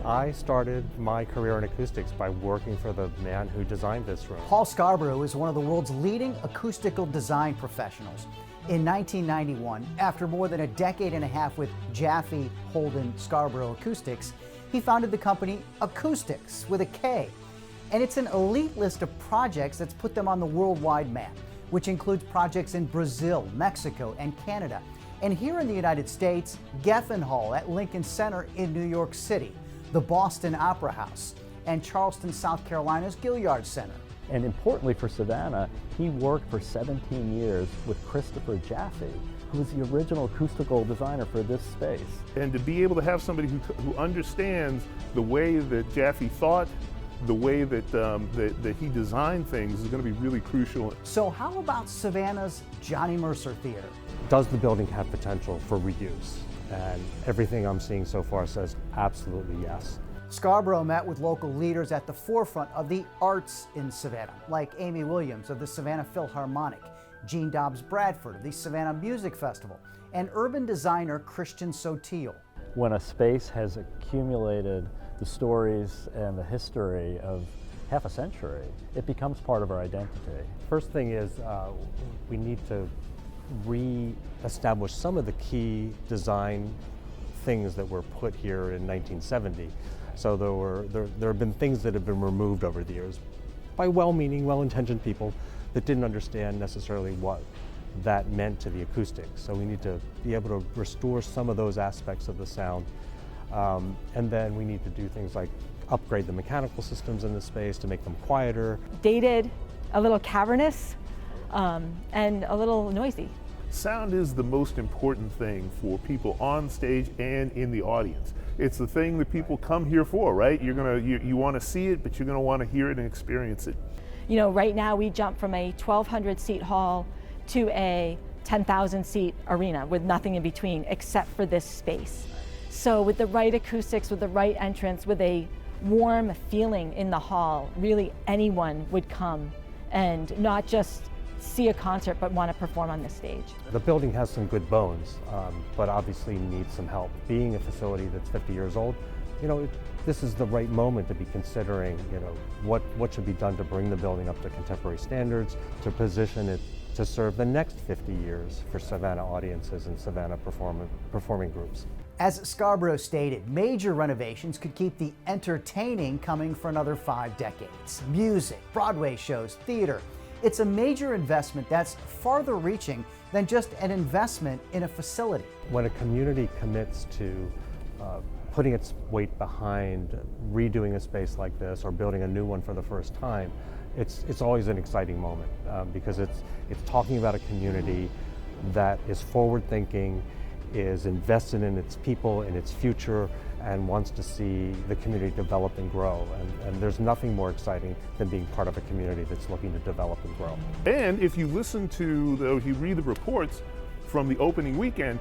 I started my career in acoustics by working for the man who designed this room. Paul Scarborough is one of the world's leading acoustical design professionals. In 1991, after more than a decade and a half with Jaffe Holden Scarborough Acoustics, he founded the company Acoustics with a K. And it's an elite list of projects that's put them on the worldwide map, which includes projects in Brazil, Mexico, and Canada. And here in the United States, Geffen Hall at Lincoln Center in New York City, the Boston Opera House, and Charleston, South Carolina's Gilliard Center. And importantly for Savannah, he worked for 17 years with Christopher Jaffe, who was the original acoustical designer for this space. And to be able to have somebody who understands the way that Jaffe thought, the way that, that he designed things is going to be really crucial. So how about Savannah's Johnny Mercer Theater? Does the building have potential for reuse? And everything I'm seeing so far says absolutely yes. Scarborough met with local leaders at the forefront of the arts in Savannah, like Amy Williams of the Savannah Philharmonic, Gene Dobbs Bradford of the Savannah Music Festival, and urban designer Christian Sotil. When a space has accumulated the stories and the history of half a century, it becomes part of our identity. First thing is we need to re-establish some of the key design things that were put here in 1970. So there have been things that have been removed over the years by well-meaning, well-intentioned people that didn't understand necessarily what that meant to the acoustics. So we need to be able to restore some of those aspects of the sound. And then we need to do things like upgrade the mechanical systems in the space to make them quieter. Dated, a little cavernous, and a little noisy. Sound is the most important thing for people on stage and in the audience. It's the thing that people come here for, right? You want to see it, but you're going to want to hear it and experience it. You know, right now we jump from a 1,200 seat hall to a 10,000 seat arena with nothing in between except for this space. So with the right acoustics, with the right entrance, with a warm feeling in the hall, really anyone would come and not just see a concert but want to perform on this stage. The building has some good bones, but obviously needs some help. Being a facility that's 50 years old, you know, this is the right moment to be considering, you know, what should be done to bring the building up to contemporary standards, to position it to serve the next 50 years for Savannah audiences and Savannah performing groups. As Scarborough stated, major renovations could keep the entertaining coming for another 5 decades. Music, Broadway shows, theater. It's a major investment that's farther reaching than just an investment in a facility. When a community commits to putting its weight behind redoing a space like this or building a new one for the first time, it's always an exciting moment because it's talking about a community that is forward-thinking, is invested in its people, in its future, and wants to see the community develop and grow. And there's nothing more exciting than being part of a community that's looking to develop and grow. And if you listen to, if you read the reports from the opening weekend,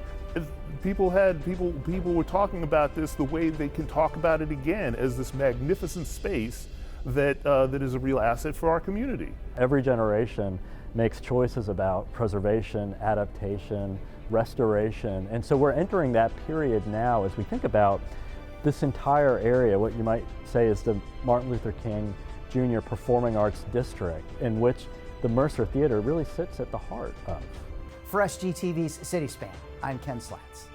people were talking about this the way they can talk about it again as this magnificent space that is a real asset for our community. Every generation makes choices about preservation, adaptation, restoration, and so we're entering that period now as we think about this entire area, what you might say is the Martin Luther King Jr. Performing Arts District, in which the Mercer Theater really sits at the heart of. For SGTV's City Span, I'm Ken Slatz.